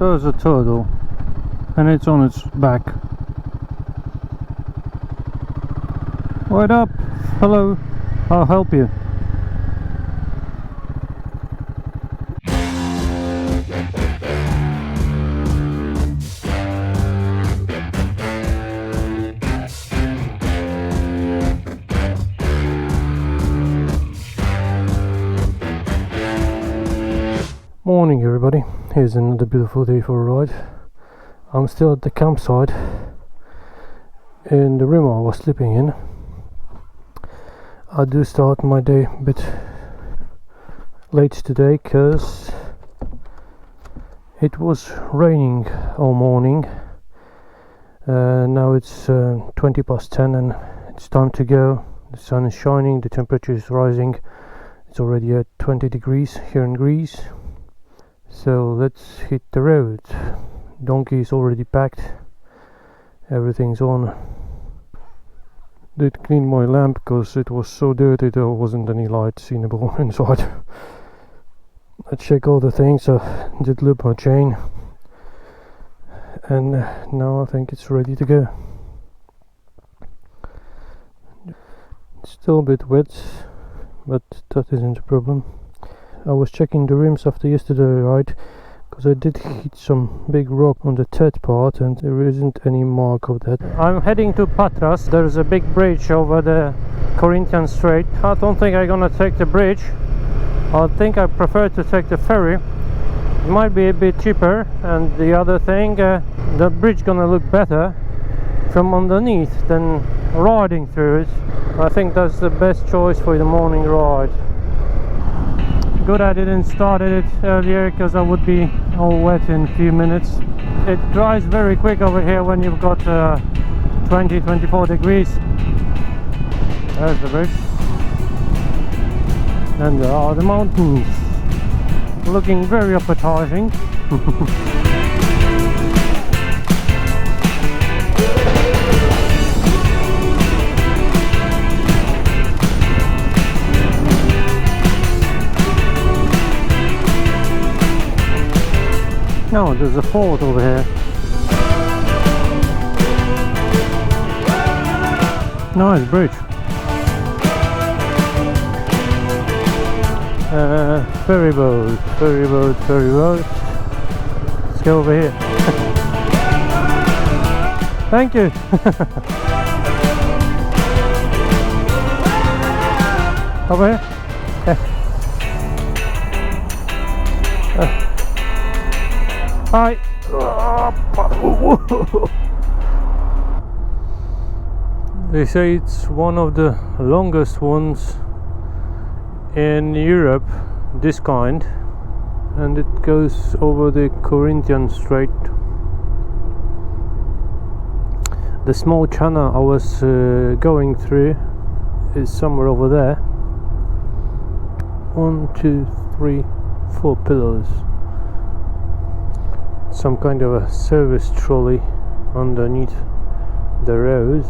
There's a turtle, and it's on its back. Wait up! Hello, I'll help you. Morning everybody, here's another beautiful day for a ride. I'm still at the campsite in the room I was sleeping in. I do start my day a bit late today because it was raining all morning. Now it's 20 past 10 and it's time to go. The sun is shining, the temperature is rising. It's already at 20 degrees here in Greece. So let's hit the road. Donkey is already packed. Everything's on. Did clean my lamp because it was so dirty there wasn't any light seeable inside. I check all the things. I did loop my chain. And now I think it's ready to go. It's still a bit wet, but that isn't a problem. I was checking the rims after yesterday ride because I did hit some big rock on the third part and there isn't any mark of that. I'm heading to Patras. There's a big bridge over the Corinthian Strait. I don't think I'm gonna take the bridge. I think I prefer to take the ferry. It might be a bit cheaper, and the other thing, the bridge gonna look better from underneath than riding through it. I think that's the best choice for the morning ride. Good I didn't start it earlier because I would be all wet in a few minutes. It dries very quick over here when you've got 20-24 degrees. There's the bridge. And there are the mountains. Looking very appetizing. No, there's a fort over here. Nice bridge. Ferry boat. Let's go over here. Thank you. Over here. Hi. They say it's one of the longest ones in Europe, this kind, and it goes over the Corinthian Strait. The small channel I was going through is somewhere over there. 1, 2, 3, 4 pillars. Some kind of a service trolley underneath the road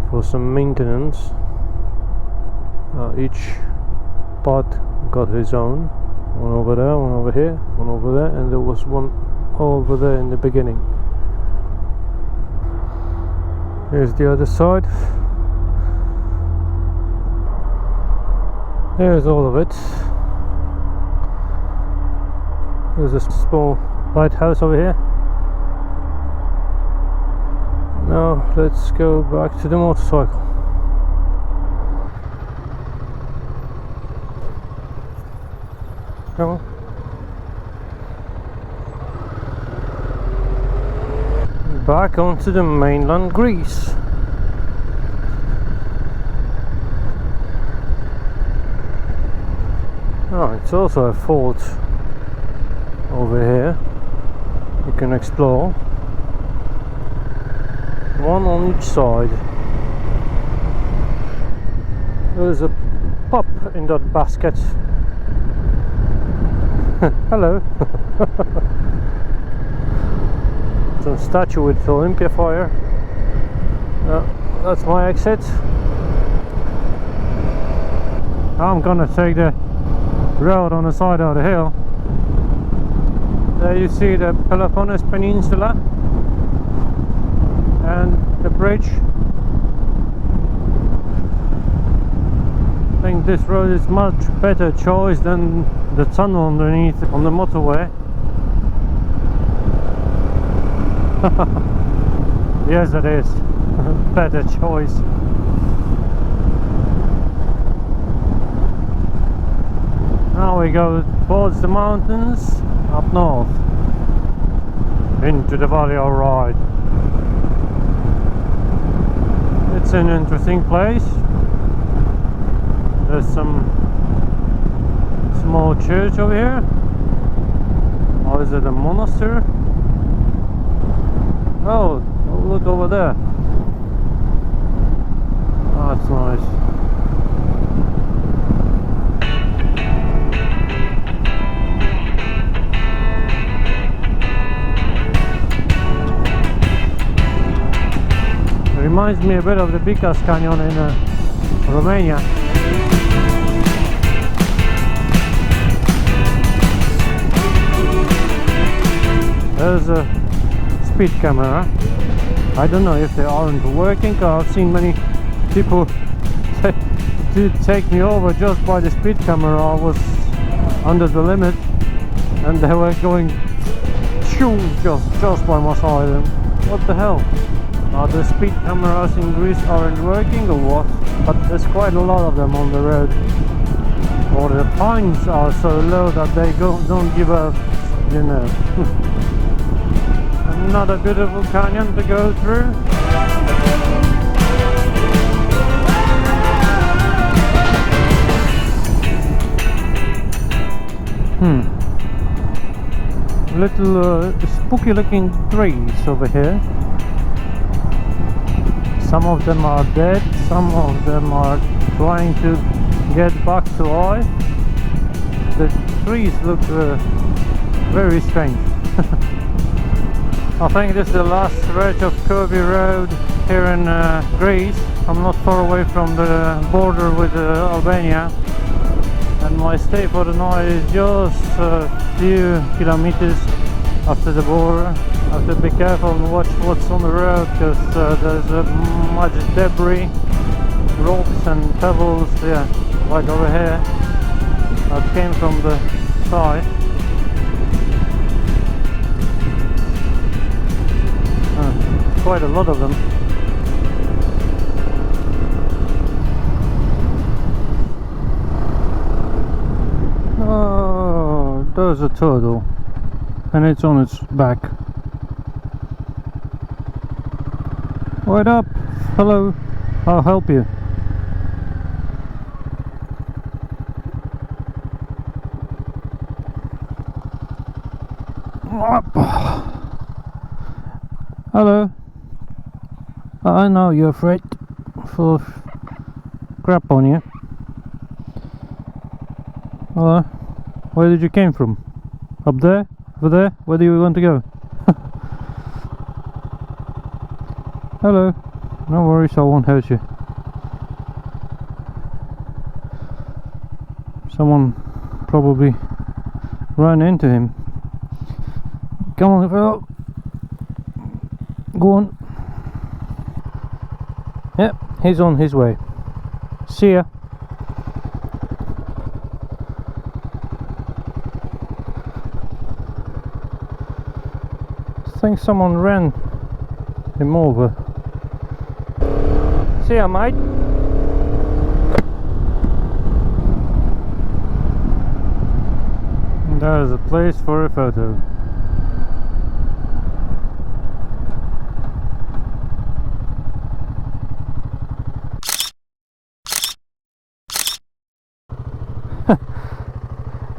for some maintenance. Each part got his own. One over there, one over here, one over there, and there was one over there in the beginning. Here's the other side. Here's all of it. There's a small lighthouse over here. Now let's go back to the motorcycle. Come on. Back onto the mainland Greece. Oh, it's also a fort over here you can explore. One on each side. There's a pup in that basket. Hello. Some statue with Olympia fire. That's my exit. I'm gonna take the road on the side of the hill. There you see the Peloponnese Peninsula and the bridge. I think this road is much better choice than the tunnel underneath on the motorway. Yes, it is. Better choice. Now we go towards the mountains up north into the valley. Alright, it's an interesting place. There's some small church over here. Or is it a monastery? Oh, look over there. Oh, that's nice. It reminds me a bit of the Balkans Canyon in Romania. There's a speed camera. I don't know if they aren't working, because I've seen many people to take me over just by the speed camera. I was under the limit and they were going shoo just by my side. And what the hell? Are the speed cameras in Greece aren't working or what? But there's quite a lot of them on the road. Or the pines are so low that they don't give up, you know. Another beautiful canyon to go through. Little spooky looking trees over here. Some of them are dead, some of them are trying to get back to life. The trees look very strange. I think this is the last stretch of curvy road here in Greece. I'm not far away from the border with Albania, and my stay for the night is just a few kilometers after the border. I have to be careful and watch what's on the road, because there's much debris, rocks and pebbles, yeah, like over here, that came from the side. Quite a lot of them. Oh, there's a turtle and it's on its back. Wait up, hello, I'll help you. Hello. I know you're afraid, full of crap on you. Hello. Where did you came from? Up there? Over there? Where do you want to go? Hello. No worries, I won't hurt you. Someone probably ran into him. Come on, fellow. Go on. Yep, he's on his way. See ya. I think someone ran him over. See ya, mate. There's a place for a photo.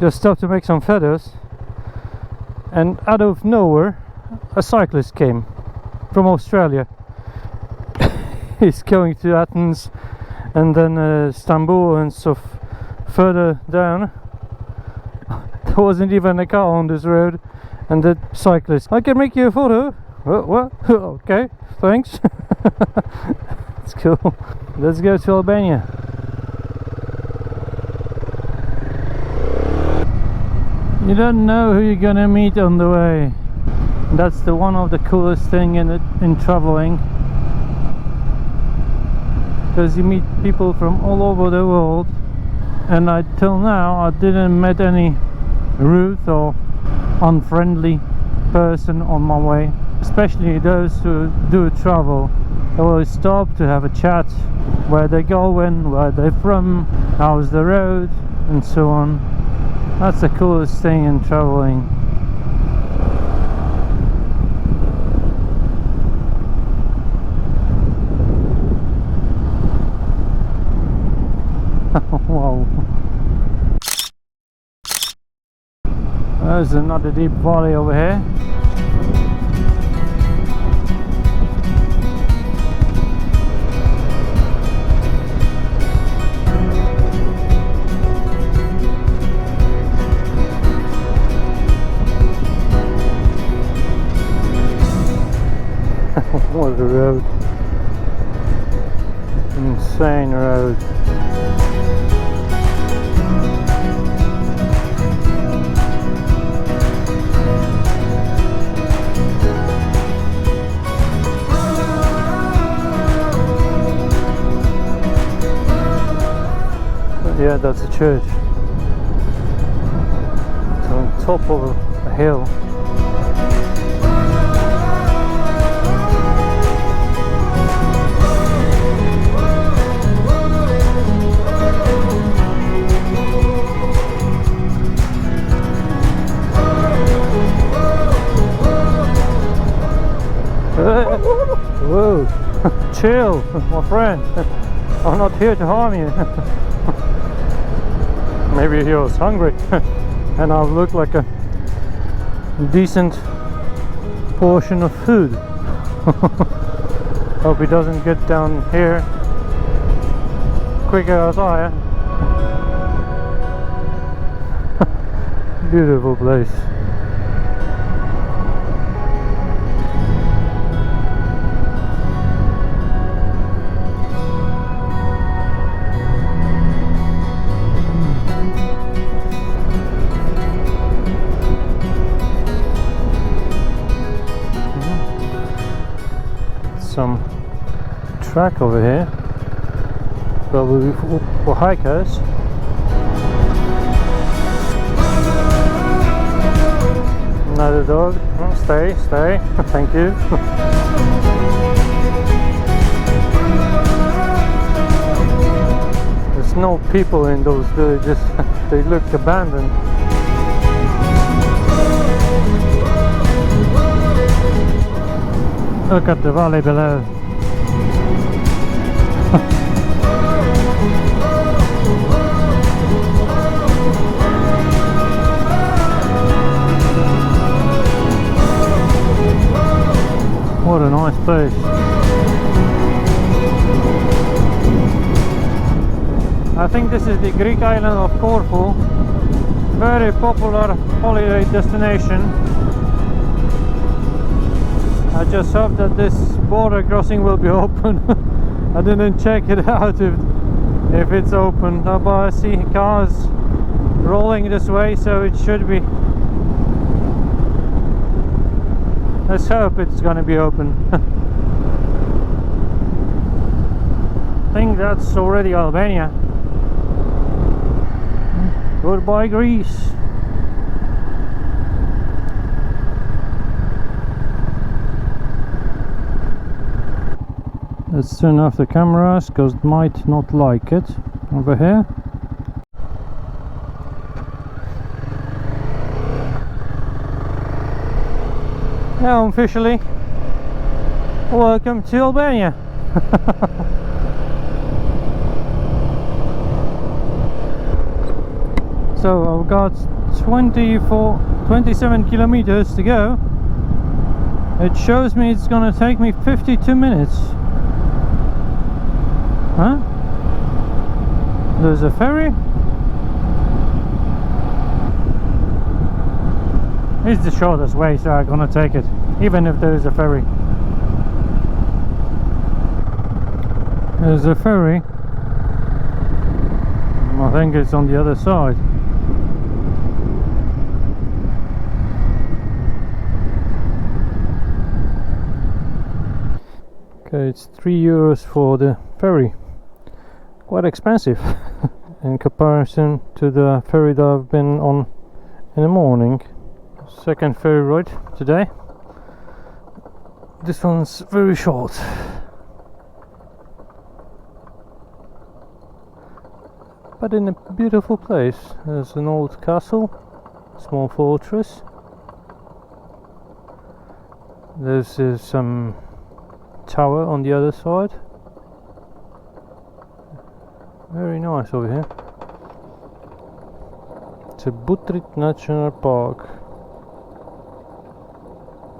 Just stopped to make some photos, and out of nowhere a cyclist came from Australia. He's going to Athens and then Istanbul and stuff further down. There wasn't even a car on this road, and the cyclist, I can make you a photo. What? Okay, thanks. That's cool. Let's go to Albania. You don't know who you're gonna meet on the way. That's the one of the coolest thing in traveling, because you meet people from all over the world, and till now I didn't met any rude or unfriendly person on my way, especially those who do travel. They always stop to have a chat, where they're going, where they're from, how's the road, and so on. That's the coolest thing in traveling. Wow. There's another deep valley over here. What a road. Insane road. Yeah, that's a church. It's on top of a hill. Whoa, chill, my friend. I'm not here to harm you. Maybe he was hungry and I've looked like a decent portion of food. Hope he doesn't get down here quicker as I am. Beautiful place. Some track over here, probably for hikers. Another dog. Oh, stay. Thank you. There's no people in those villages. They look abandoned. Look at the valley below. What a nice place. I think this is the Greek island of Corfu. Very popular holiday destination. I just hope that this border crossing will be open. I didn't check it out if it's open, but I see cars rolling this way, so it should be. Let's hope it's gonna be open. I think that's already Albania. Goodbye, Greece. Let's turn off the cameras because it might not like it over here. Now officially, welcome to Albania. So I've got 27 kilometers to go. It shows me it's gonna take me 52 minutes. Huh? There's a ferry? It's the shortest way, so I'm gonna take it, even if there is a ferry. There's a ferry. I think it's on the other side. So it's €3 for the ferry. Quite expensive in comparison to the ferry that I've been on in the morning. Second ferry ride today. This one's very short. But in a beautiful place. There's an old castle, small fortress. There's some tower on the other side. Very nice over here. It's a Butrit National Park.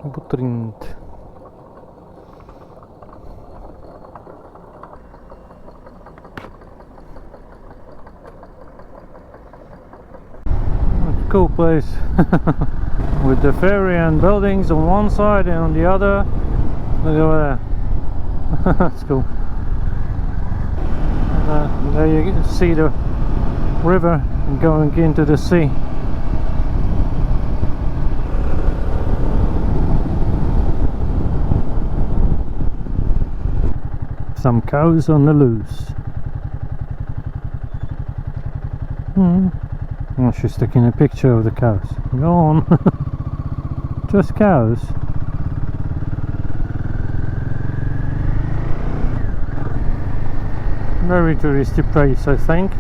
Butrind. Cool place. With the ferry and buildings on one side and on the other. Look over there. That's cool. And, there you see the river going into the sea. Some cows on the loose. Oh, she's taking a picture of the cows. Go on. Just cows. Very touristy place, I think.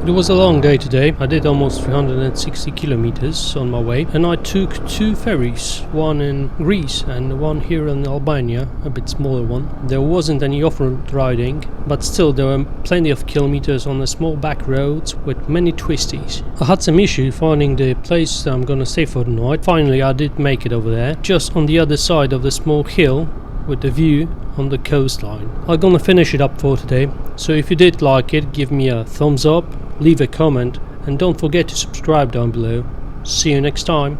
It was a long day today. I did almost 360 kilometers on my way, and I took two ferries, one in Greece and one here in Albania, a bit smaller one. There wasn't any off-road riding, but still there were plenty of kilometers on the small back roads with many twisties. I had some issue finding the place that I'm gonna stay for the night. Finally I did make it over there, just on the other side of the small hill with the view on the coastline. I'm gonna finish it up for today, so if you did like it, give me a thumbs up, leave a comment, and don't forget to subscribe down below. See you next time.